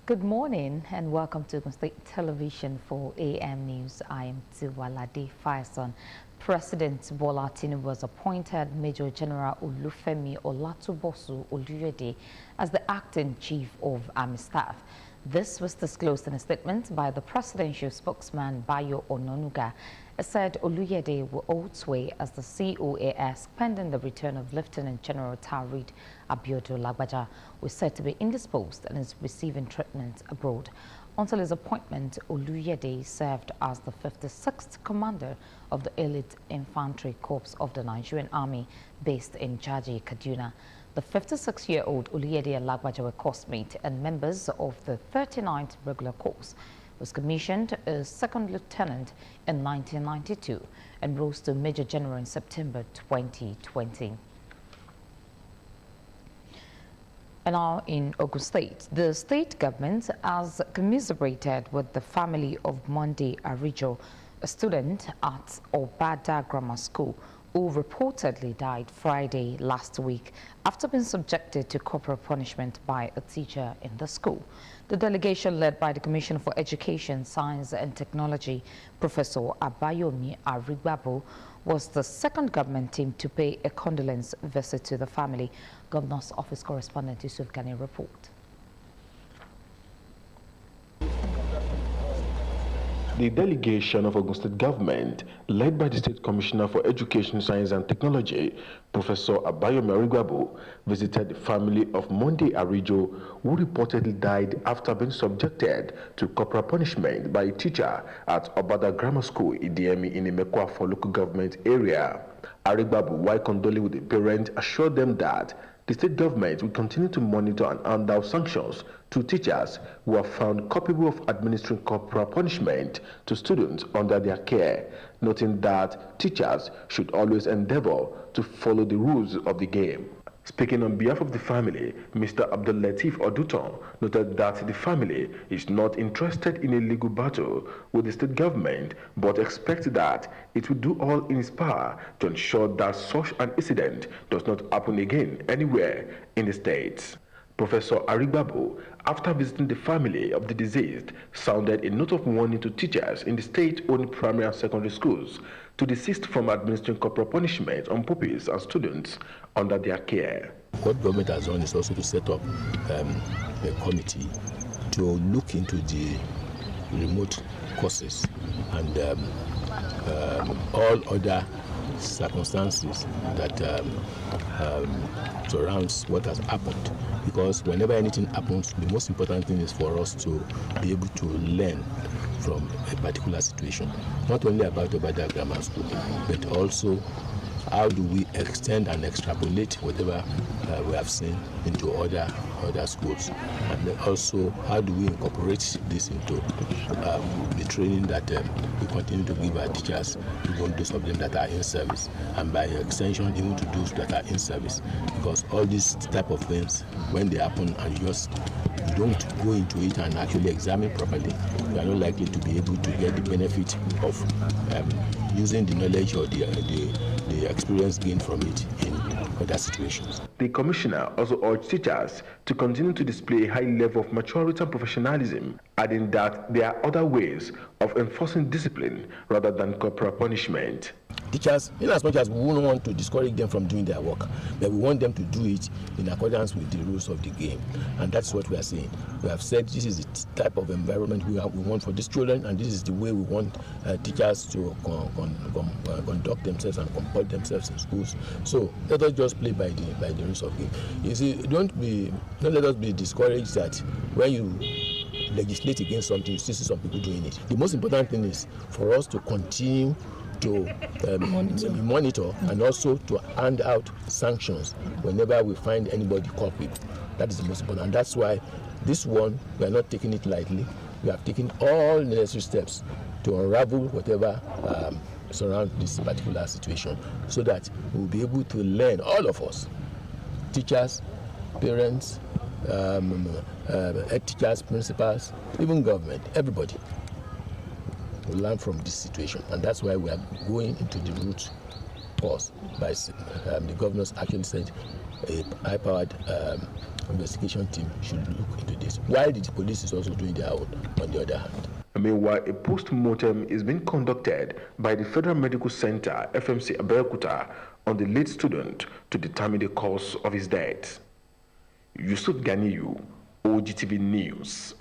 Good morning and welcome to State Television for AM News. I am Tiwalade Faison. President Bola Tinubu was appointed Major General Olufemi Olatubosu Oluyede as the acting chief of Army Staff. This was disclosed in a statement by the presidential spokesman Bayo Ononuga. It said Oluyede will hold sway as the COAS pending the return of Lieutenant General Tarid Abeokuta, who is said to be indisposed and is receiving treatment abroad. Until his appointment, Oluyede served as the 56th commander of the Elite Infantry Corps of the Nigerian Army based in Jaji, Kaduna. The 56-year-old Oluyede and Lagbaja were coursemates and members of the 39th Regular Corps. Was commissioned as second lieutenant in 1992 and rose to Major General in September 2020. And now in Ogun State, the state government has commiserated with the family of Monday Arijo, a student at Obada Grammar School, who reportedly died Friday last week after being subjected to corporal punishment by a teacher in the school. The delegation led by the Commissioner for Education, Science and Technology, Professor Abayomi Arigbabo, was the second government team to pay a condolence visit to the family. Governor's Office correspondent Yusuf Gani report. The delegation of Ogun State government, led by the State Commissioner for Education, Science and Technology, Professor Abayomi Arigbabo, visited the family of Monday Arijo, who reportedly died after being subjected to corporal punishment by a teacher at Obada Grammar School in Imekwa for local government area. Arigbabo, while condoling with the parents, assured them that the state government will continue to monitor and hand out sanctions to teachers who are found culpable of administering corporal punishment to students under their care, noting that teachers should always endeavor to follow the rules of the game. Speaking on behalf of the family, Mr. Abdul Latif Oduton noted that the family is not interested in a legal battle with the state government, but expects that it will do all in its power to ensure that such an incident does not happen again anywhere in the state. Professor Arigbabo, after visiting the family of the deceased, sounded a note of warning to teachers in the state-owned primary and secondary schools to desist from administering corporal punishment on pupils and students under their care. What government has done is also to set up a committee to look into the remote courses and all other circumstances that surrounds what has happened, because whenever anything happens, the most important thing is for us to be able to learn from a particular situation, not only about Obada Grammar School, but also how do we extend and extrapolate whatever we have seen into other schools, and also how do we incorporate this into the training that we continue to give our teachers, even those of them that are in service, and by extension even to those that are in service, because all these type of things, when they happen and you don't go into it and actually examine properly, you are not likely to be able to get the benefit of using the knowledge or the experience gained from it in other situations. The commissioner also urged teachers to continue to display a high level of maturity and professionalism, adding that there are other ways of enforcing discipline rather than corporal punishment. Teachers, in as much as we wouldn't want to discourage them from doing their work, but we want them to do it in accordance with the rules of the game, and that's what we are saying. We have said this is the type of environment we want for these children, and this is the way we want teachers to conduct themselves and comport themselves in schools. So let us just play by the rules of the game. You see, don't let us be discouraged that when you legislate against something, you still see some people doing it. The most important thing is for us to continue to monitor and also to hand out sanctions whenever we find anybody culpable. That is the most important, and that's why this one, we are not taking it lightly. We have taken all necessary steps to unravel whatever surrounds this particular situation, so that we will be able to learn, all of us, teachers, parents, head teachers, principals, even government, everybody will learn from this situation, and that's why we are going into the root cause. By the governors actually said a high-powered investigation team should look into this, while the police is also doing their own, on the other hand. Meanwhile, a post-mortem is being conducted by the Federal Medical Center, FMC Abeokuta, on the late student to determine the cause of his death. Yusuf Ganiyu, Ogtv News.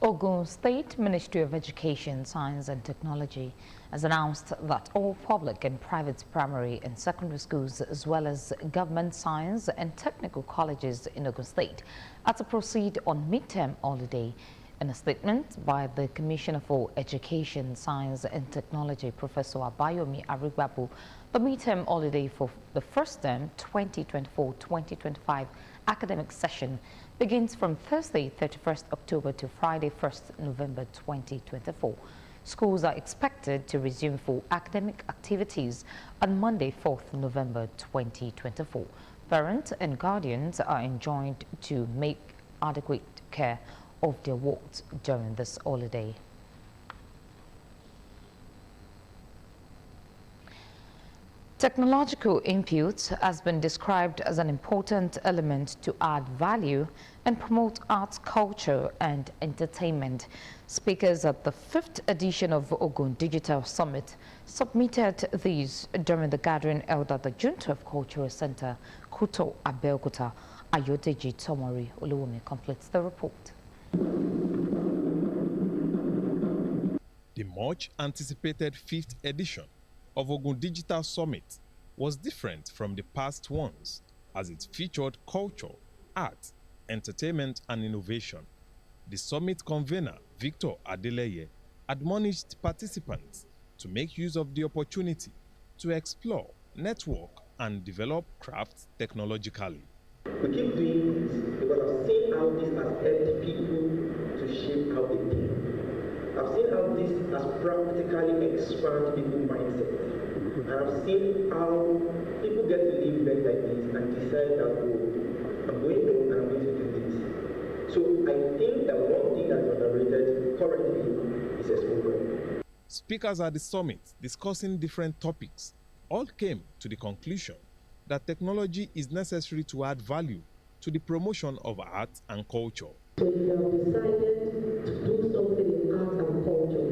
Ogun State Ministry of Education, Science and Technology has announced that all public and private primary and secondary schools, as well as government science and technical colleges in Ogun State, are to proceed on midterm holiday. In a statement by the Commissioner for Education, Science and Technology, Professor Abayomi Arigbabu, the midterm holiday for the first term 2024-2025 academic session begins from Thursday 31st October to Friday 1st November 2024. Schools are expected to resume full academic activities on Monday 4th November 2024. Parents and guardians are enjoined to make adequate care of their wards during this holiday. Technological input has been described as an important element to add value and promote arts, culture and entertainment. Speakers at the 5th edition of Ogun Digital Summit submitted these during the gathering held at the June 12 Cultural Center, Kuto, Abeokuta. Ayodeji Tomori Oluwumi completes the report. The much anticipated 5th edition of Ogun Digital Summit was different from the past ones, as it featured culture, art, entertainment and innovation. The summit convener, Victor Adeleye, admonished participants to make use of the opportunity to explore, network and develop crafts technologically. We keep doing this because I've seen how this has helped people to shape how they think. I've seen how this has practically expanded people's mindset. And I've seen how people get to live life like this and decide that, oh, I'm going home and I'm going to do this. So I think that one thing that's underrated currently is exposure. Speakers at the summit discussing different topics all came to the conclusion that technology is necessary to add value to the promotion of art and culture. So if you have decided to do something in art and culture,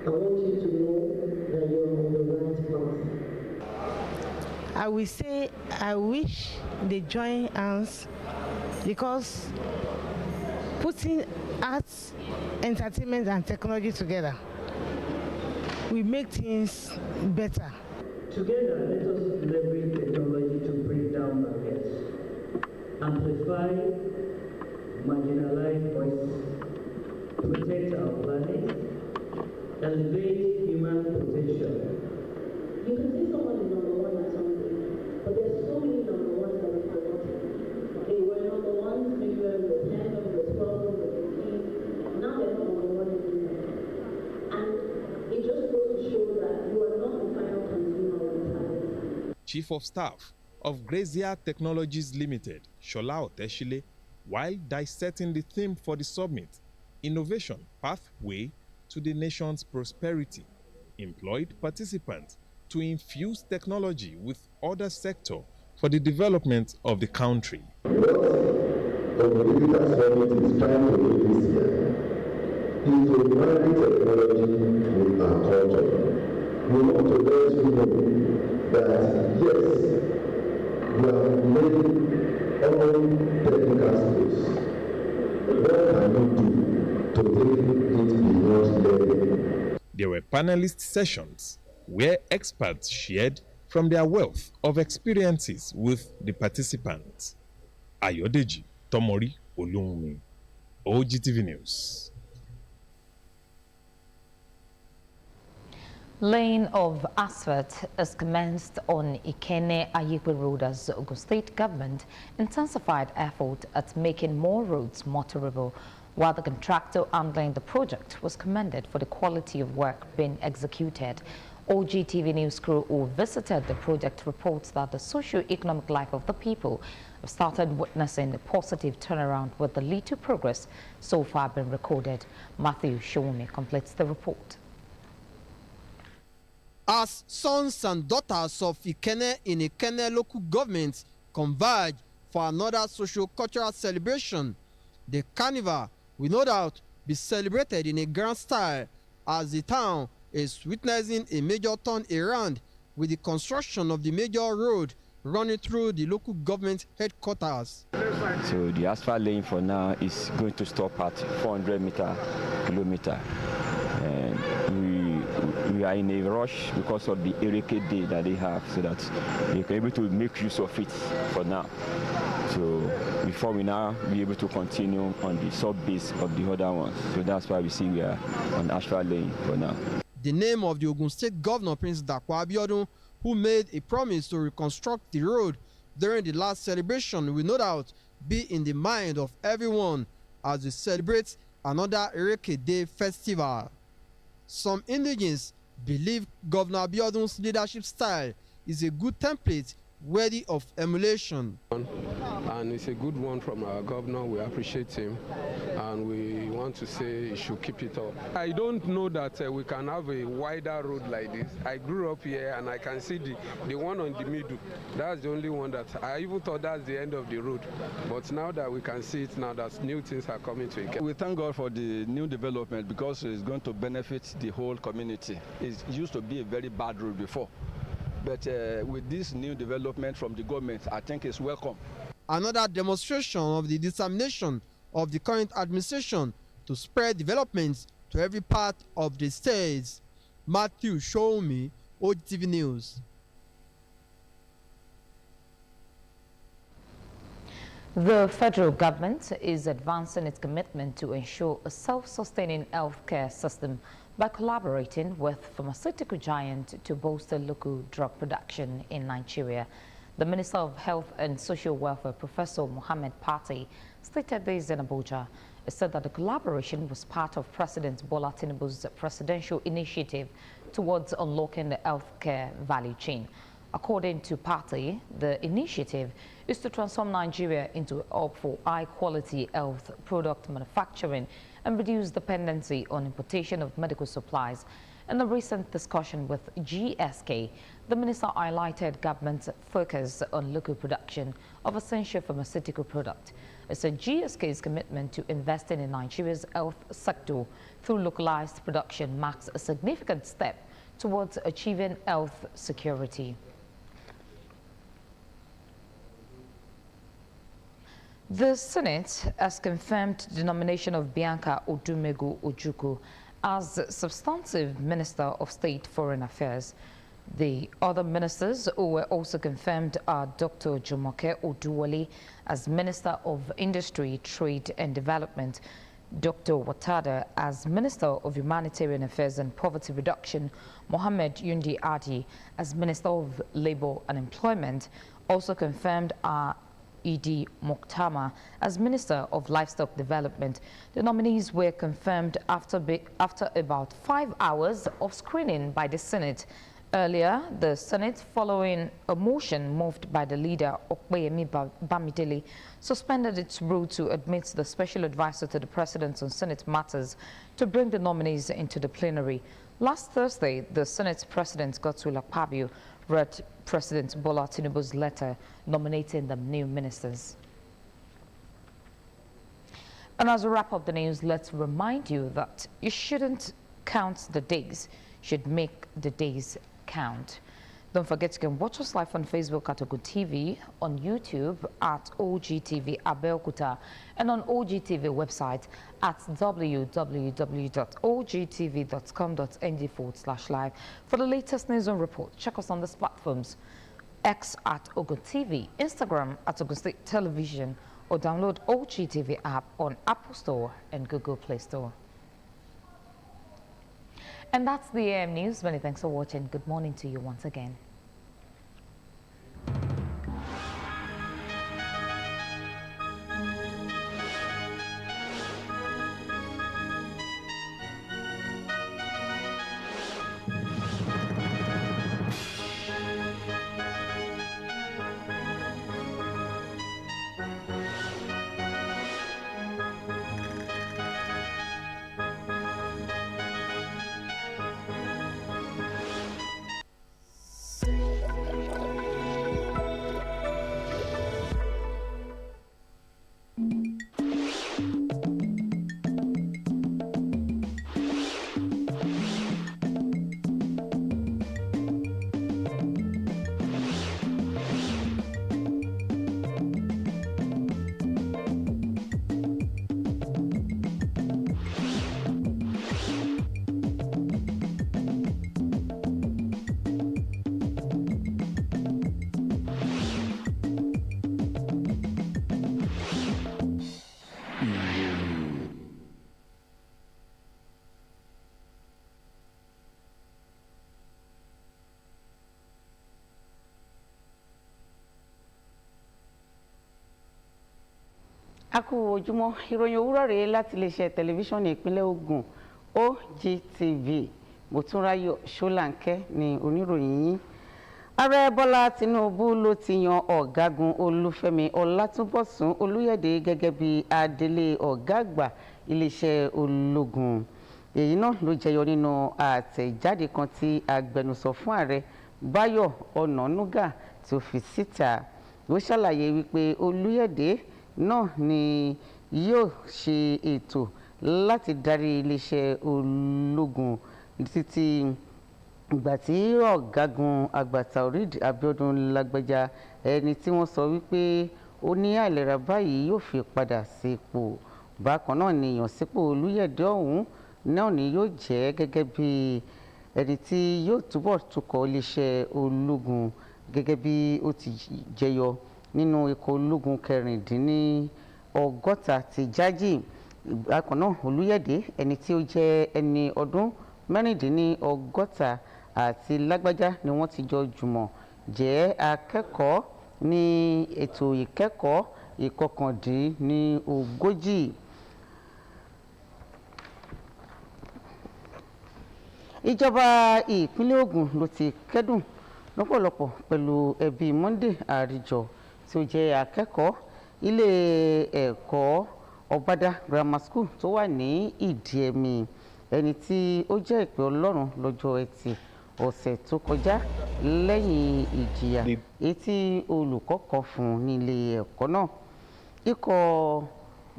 I want you to know that you are on the right path. I will say I wish they join hands, because putting arts, entertainment and technology together will make things better. Together, let us leverage technology to break down barriers, amplify marginalized voices, protect our planet, elevate human potential. You can see someone is number one at something, but there's so many number ones that we've forgotten. They were number ones maybe when we were 10, when we were 12, when we were 15. Now they're not number one anymore. And it just goes to show that you are not the final consumer of the talent. Chief of Staff of Grazier Technologies Limited, Shola Oteshile, while dissecting the theme for the summit, Innovation Pathway to the Nation's Prosperity, employed participants to infuse technology with other sectors for the development of the country. What the Digital Summit is trying to do this year is to marry technology with our culture. We want to let you know that yes, we have made all technical skills. What can you do to take it beyond learning? There were panelist sessions where experts shared from their wealth of experiences with the participants. Ayodeji Tomori Oluwumi, Ogtv News. Laying of asphalt is commenced on Ikene Ayepe Road as Ogun State government intensified effort at making more roads motorable, while the contractor handling the project was commended for the quality of work being executed. Ogtv News crew who visited the project reports that the socio-economic life of the people have started witnessing a positive turnaround, with the little progress so far been recorded. Matthew Showme completes the report. As sons and daughters of Ikene in Ikene local government converge for another socio-cultural celebration, the carnival will no doubt be celebrated in a grand style as the town is witnessing a major turnaround with the construction of the major road running through the local government headquarters. So the asphalt laying for now is going to stop at 400 kilometer. And we are in a rush because of the Ereke Day that they have, so that they can be able to make use of it for now. So before we now be able to continue on the sub-base of the other ones. So that's why we see we are on asphalt laying for now. The name of the Ogun State Governor, Prince Dakwa Abiodun, who made a promise to reconstruct the road during the last celebration, will no doubt be in the mind of everyone as we celebrate another Ereke Day festival. Some indigenes believe Governor Abiodun's leadership style is a good template worthy of emulation. And it's a good one from our governor. We appreciate him, and we want to say he should keep it up. I don't know that we can have a wider road like this. I grew up here and I can see the one on the middle. That's the only one that I even thought that's the end of the road. But now that we can see it now, that new things are coming to it. We thank God for the new development because it's going to benefit the whole community. It used to be a very bad road before. But with this new development from the government, I think it's welcome. Another demonstration of the determination of the current administration to spread developments to every part of the state. Matthew Shoumi, Ogtv News. The federal government is advancing its commitment to ensure a self-sustaining healthcare system by collaborating with pharmaceutical giants to bolster local drug production in Nigeria. The Minister of Health and Social Welfare, Professor Mohammed Pate, stated this in Abuja. He said that the collaboration was part of President Bola Tinubu's presidential initiative towards unlocking the healthcare value chain. According to Pate, the initiative is to transform Nigeria into a hub for high-quality health product manufacturing and reduce dependency on importation of medical supplies. In a recent discussion with GSK, the minister highlighted government's focus on local production of essential pharmaceutical products. It said GSK's commitment to investing in Nigeria's health sector through localized production marks a significant step towards achieving health security. The Senate has confirmed the nomination of Bianca Odumegu Ojukwu as substantive Minister of State Foreign Affairs. The other ministers who were also confirmed are Dr. Jumoke Oduwole as Minister of Industry, Trade and Development, Dr. Watada as Minister of Humanitarian Affairs and Poverty Reduction, Mohammed Yundi Adi as Minister of Labour and Employment. Also confirmed are Idi Moktama as Minister of Livestock Development. The nominees were confirmed after about 5 hours of screening by the Senate. Earlier, the Senate, following a motion moved by the leader, Okpeyemi Bamidele, suspended its rule to admit the special advisor to the President on Senate matters to bring the nominees into the plenary. Last Thursday, the Senate President, Godswill Akpabio, read President Bola Tinubu's letter nominating the new ministers. And as we wrap up the news, let's remind you that you shouldn't count the days, you should make the days count. Don't forget you can watch us live on Facebook at Ogtv, on YouTube at Ogtv Abeokuta, and on Ogtv website at www.ogtv.com.ng/live. For the latest news and report, check us on these platforms: X at Ogtv, Instagram at Ogun State Television, or download Ogtv app on Apple Store and Google Play Store. And that's the AM News. Many thanks for watching. Good morning to you once again. A kú ojúmọ́, ìròyìn òwúrọ̀ rèé láti iléeṣẹ́ tẹlifíṣàn ìpínlẹ̀ Ògùn Ogtv. Mọ́túnráyọ̀ Ṣọ́láńkẹ́ ni oníròyìn yín. Ààrẹ Bọ́lá Tinubu ló ti yan ọ̀gágun Olúfẹ́mi Ọlátúnbọ̀sún Olúyẹ̀dé gẹ́gẹ́ bí adelé ọ̀gá àgbà iléeṣẹ́ ológun. Èyí náà ló jẹyọ nínú àtẹ̀jáde kan tí agbẹnusọ fún ààrẹ Báyọ̀ Ọ̀nànúgà tó fi síta. Ó ṣàlàyé wípé Olúyẹ̀dé náà ni yóò ṣe ètò láti darí iléeṣẹ́ ológun títí ìgbà tí ọ̀gágun àgbà Taoreed Abiodun Lágbájá, ẹni tí wọ́n sọ wípé ó ní àìlera báyìí, yóò fi padà sí ipò. Bákan náà ni ìyànsípò Olúyẹ̀dé ọ̀hún náà ni yóò jẹ́ gẹ́gẹ́ bí ẹni tí yóò túbọ̀ tukọ̀ iléeṣẹ́ ológun gẹ́gẹ́ bí ó ti jẹyọ nínú ikọ̀ ológun 1960 ti jájì. Bákan náà Olúyẹ̀dé, ẹni tí ó jẹ́ ẹni ọdún 1960 àti Lágbájá ni wọ́n ti jọ jùmọ̀ jẹ́ akẹ́kọ̀ọ́ ní ètò ìkẹ́kọ̀ọ́ ìkọkàndínlógójì. Ìjọba ìpínlẹ̀ Ògùn ló ti kẹ́dùn lọ́pọ̀lọpọ̀ pẹ̀lú ẹbí Monday Àríjọ tí ó jẹ́ akẹ́kọ̀ọ́ ilé ẹ̀kọ́ Ọbádá Grammar School tó wà ní Ìdíẹ̀mí, ẹni tí ó jẹ́ ìpè Ọlọ́run lọ́jọ́ Ẹtì ọ̀sẹ̀ tó kọjá lẹ́yìn ìjìyà èyí tí olùkọ́ kan fún nílé ẹ̀kọ́ náà. Ikọ̀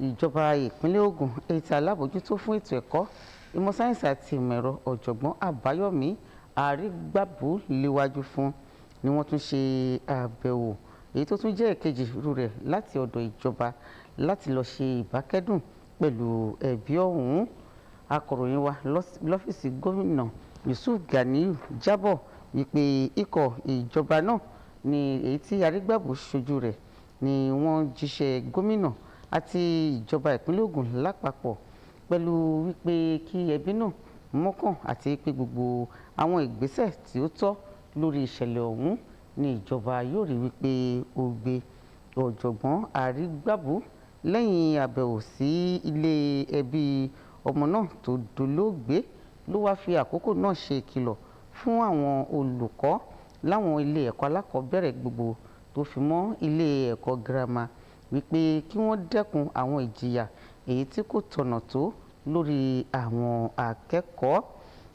ìjọba ìpínlẹ̀ Ògùn, èyí tí alábòójútó fún ètò ẹ̀kọ́, ìmọ̀ sáyẹ́ǹsì àti ìmọ̀ ẹ̀rọ ọ̀jọ̀gbọ́n Àbáyọ̀mí Arígbábù léwájú fún, ni wọ́n tún ṣe àbẹ̀wò èyí tó tún jẹ́ ìkejì irú rẹ̀ láti ọ̀dọ̀ ìjọba láti lọ ṣe ìbákẹ́dùn pẹ̀lú ẹbí ọ̀hún. Akọ̀ròyìn wa lọ́fíìsì gómìnà Yusuf Ganiyu jábọ̀ wípé ikọ̀ ìjọba náà ni èyí tí Arígbábù ṣojú rẹ̀ ni wọ́n jíṣẹ́ gómìnà àti ìjọba ìpínlẹ̀ Ògùn lápapọ̀ pẹ̀lú wípé kí ẹbí náà mọ́kàn àti pé gbogbo àwọn ìgbésẹ̀ tí ó tọ́ lórí ìṣẹ̀lẹ̀ ọ̀hún ni ìjọba yóò rí wípé ó gbé. Ọ̀jọ̀gbọ́n Arígbábù lẹ́yìn àbẹ̀wò sí ilé ẹbí ọmọ náà tó dolóògbé ló wá fi àkókò náà ṣe ìkìlọ̀ fún àwọn olùkọ́ láwọn ilé ẹ̀kọ́ alákọ̀ọ́bẹ̀rẹ̀ gbogbo tó fi mọ́ ilé ẹ̀kọ́ girama wípé kí wọ́n dẹ́kun àwọn ìjìyà èyí tí kò tọ̀nà tó lórí àwọn akẹ́kọ̀ọ́.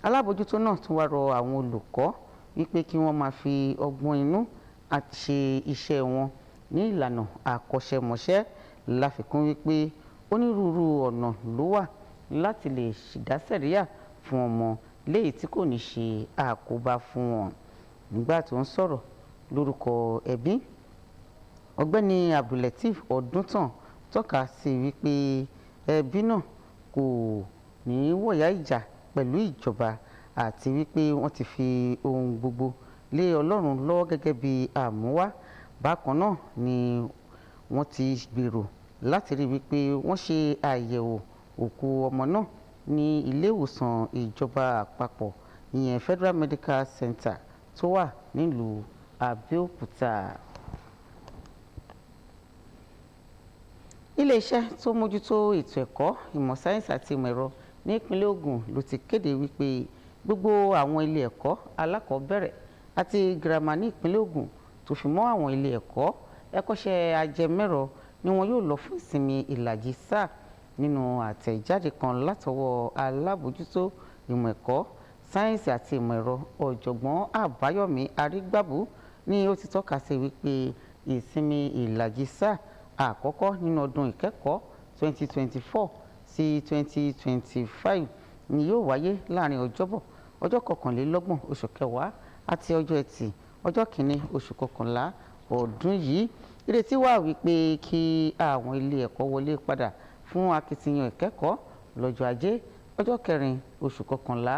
Alábòójútó náà tún wá rọ àwọn olùkọ́ wípé kí wọ́n máa fi ọgbọ́n inú àti ṣe iṣẹ́ wọn ní ìlànà àkọ́ṣẹ́mọṣẹ́, láfikún wípé onírúurú ọ̀nà ló wà láti lè dá sẹ̀ríyà fún ọmọ léyìí tí kò ní ṣe àkóbá fún wọn. Nígbà tó ń sọ̀rọ̀ lórúkọ ẹbí, ọ̀gbẹ́ni Abdulateef Ọdúntàn tọ́ka sí wípé ẹbí náà kò ní wọ̀yá ìjà pẹ̀lú ìjọba àti wípé wọ́n ti fi ohun gbogbo lé Ọlọ́run lọ́wọ́ gẹ́gẹ́ bí àmúwá. Bákan náà ni wọ́n ti gbèrò láti rí wípé wọ́n ṣe àyẹ̀wò òkú ọmọ náà ní ilé ìwòsàn ìjọba àpapọ̀, ìyẹn Federal Medical Center tó wà nílùú Abeokuta. Ilé-iṣẹ́ tó mójútó ètò ẹ̀kọ́, ìmọ̀ sáyẹ́ǹsì àti ìmọ̀ ẹ̀rọ ní ìpínlẹ̀ Ògùn ló ti kéde wípé gbogbo àwọn ilé ẹ̀kọ́ alákọ̀ọ́bẹ̀rẹ̀ àti girama ní ìpínlẹ̀ Ògùn tó fi mọ́ àwọn ilé ẹ̀kọ́ ẹ̀kọ́ṣẹ́ ajẹmẹ́rọ ni wọn yóò lọ fún ìsinmi ìlàjì sáà. Nínú àtẹ̀jáde kan látọwọ́ alábòójútó ìmọ̀ ẹ̀kọ́ sáyẹ́ǹsì àti ìmọ̀ ẹ̀rọ ọ̀jọ̀gbọ́n Àbáyọ̀mí Arígbábù ni ó ti tọ́ka sí wípé ìsinmi ìlàjì sáà àkọ́kọ́ nínú ọdún ìkẹ́kọ̀ọ́ 2024 sí 2025 ni yóò wáyé láàrin ọjọ́bọ̀ ọjọ́ 21 oṣù kẹwàá àti ọjọ́ ẹtì ọjọ́ 1 oṣù kọkànlá ọdún yìí. Ìrètí wà wípé kí àwọn ilé ẹ̀kọ́ wọlé padà fún akitiyan ìkẹ́kọ̀ọ́ lọ́jọ́ ajé ọjọ́ 4 oṣù kọkànlá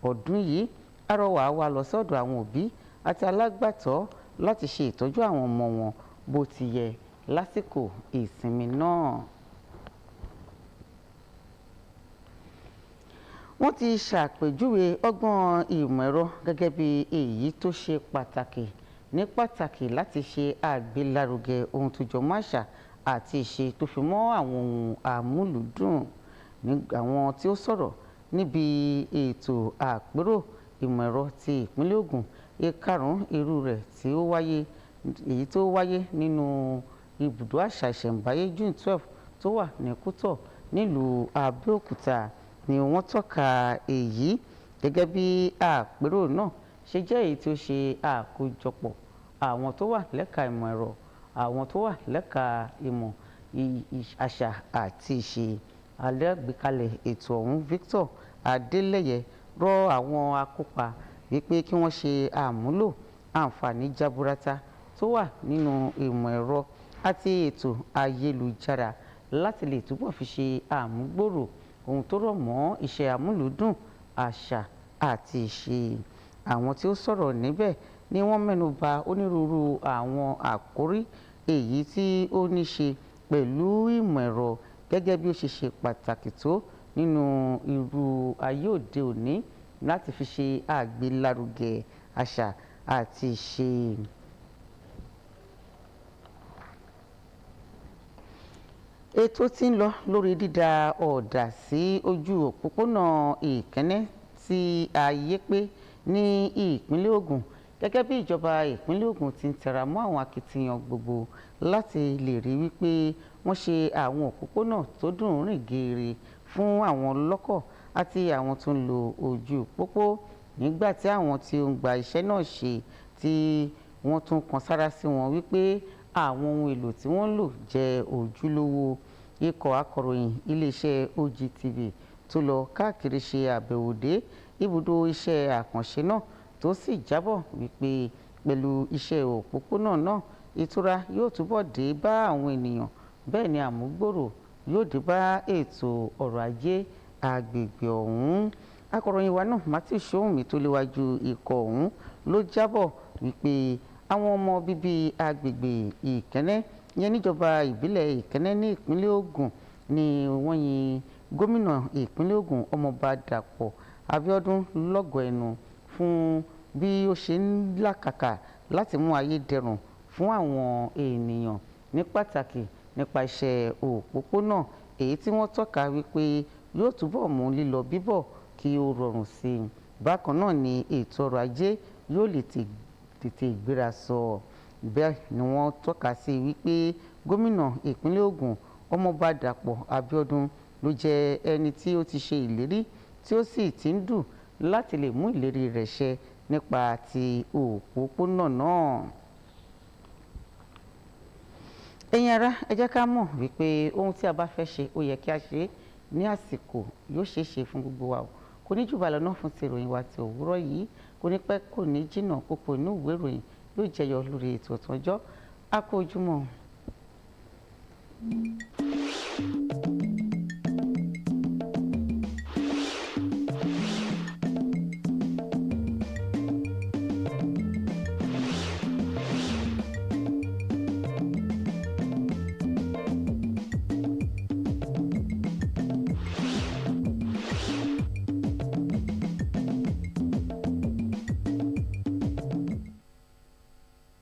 ọdún yìí. Àrọwà wa lọ sọ́dọ̀ àwọn òbí àti alágbàtọ́ láti ṣe ìtọ́jú àwọn ọmọ wọn bó ti yẹ lásìkò ìsinmi náà. Wọ́n ti ṣàpèjúwe ọgbọ́n ìmọ̀ ẹ̀rọ gẹ́gẹ́ bí èyí tó ṣe pàtàkì láti ṣe àgbélárugẹ ohun tó jọmọ́ àṣà àti ìṣe tó fi mọ́ àwọn ohun àmúlùdùn. Ní àwọn tí ó sọ̀rọ̀ níbi ètò àpérò ìmọ̀ ẹ̀rọ ti ìpínlẹ̀ Ògùn ìkarùn-ún irú rẹ̀ tí ó wáyé èyí tó wáyé nínú ibùdó àṣà ìṣẹ̀ǹbáyé June 12 tó wà ní Kútọ̀ nílùú Abeokuta ni wọ́n tọ́ka èyí gẹ́gẹ́ bí àpérò náà ṣe jẹ́ èyí tí ó ṣe àkójọpọ̀ àwọn tó wà lẹ́ka ìmọ̀ ẹ̀rọ, àwọn tó wà lẹ́ka ìmọ̀ àṣà àti ìṣe. Alágbèékalẹ̀ ètò ọ̀hún Victor Adeleye rọ àwọn akópa wípé kí wọ́n ṣe àmúlò àǹfààní jaburata tó wà nínú ìmọ̀ ẹ̀rọ àti ètò ayélujára láti lè túbọ̀ fi ṣe àmúgbòrò ohun tó rọ̀ mọ́ iṣẹ́ àmúlùdùn àṣà àti ìṣe. Àwọn tí ó sọ̀rọ̀ níbẹ̀ ni wọ́n mẹ́nu bà onírúurú àwọn àkórí èyí tí ó ní ṣe pẹ̀lú ìmọ̀ ẹ̀rọ gẹ́gẹ́ bí ó ṣe pàtàkì tó nínú irú ayé òde òní láti fi ṣe àgbélárugẹ àṣà àti ìṣe. Ètò tí ń lọ lórí dídá ọ̀dà sí ojú òpópónà Ìkẹ́nnẹ́ tí Ayépé ní ìpínlẹ̀ Ògùn gẹ́gẹ́ bí ìjọba ìpínlẹ̀ Ògùn ti ń tẹra mọ́ àwọn akitiyan gbogbo láti lè rí wípé wọ́n ṣe àwọn òpópónà tó dùn rìn geere fún àwọn ọlọ́kọ̀ àti àwọn tó ń lo ojú pópó nígbà tí àwọn tí ó ń gba iṣẹ́ náà ṣe tí wọ́n tún kan sára sí wọn wípé àwọn ohun èlò tí wọ́n lò jẹ́ ojúlówó. Ikọ̀ akọ̀ròyìn iléeṣẹ́ Ogtv tó lọ káàkiri ṣe àbẹ̀wò dé ibùdó iṣẹ́ àkànṣe náà tó sì jábọ̀ wípé pẹ̀lú iṣẹ́ òpópónà náà ìtura yóò túbọ̀ dé bá àwọn ènìyàn, bẹ́ẹ̀ ni àmúgbòrò yóò dé bá ètò ọrọ̀ ajé agbègbè ọ̀hún. Akọ̀ròyìn wa náà Matthew Sohunmi tó léwájú ikọ̀ ọ̀hún ló jábọ̀ wípé àwọn ọmọ bíbí agbègbè Ìkẹ́nnẹ́ yẹn níjọba ìbílẹ̀ Ìkẹ́nnẹ́ ní ìpínlẹ̀ Ògùn ni wọ́n yin gómìnà ìpínlẹ̀ Ògùn Ọmọọba Dàpọ̀ Abíọ́dún lọ́gọ̀ọ́ ẹnu fún bí ó ṣe ń làkàkà láti mú ayé dẹrùn fún àwọn ènìyàn ní pàtàkì nípa iṣẹ́ òpópónà èyí tí wọ́n tọ́ka wípé yóò túbọ̀ mú lílọ bíbọ̀ kí ó rọrùn sí i. Bákan náà ni ètò ọrọ̀ ajé yóò lè tètè gbéra sọ. Bẹ́ẹ̀ ni wọ́n tọ́ka sí wípé gómìnà ìpínlẹ̀ Ògùn Ọmọọba Dàpọ̀ Abíọ́dún ló jẹ́ ẹni tí ó ti ṣe ìlérí tí ó sì ti ń dù láti lè mú ìlérí rẹ̀ ṣẹ nípa ti òpópónà náà. Ẹ̀yin ará, ẹ jẹ́ ká mọ̀ wípé ohun tí a bá fẹ́ ṣe ó yẹ kí a ṣe ní àsìkò yóò ṣeé ṣe fún gbogbo wa o. Kò ní jù bá lọ náà fún ti ìròyìn wa ti òwúrọ̀ yìí, kò ní pẹ́ kò ní jìnnà púpọ̀ inú ìwé ìròyìn yóò jẹyọ lórí ètò ọ̀túnjọ́. A kú ojúmọ́.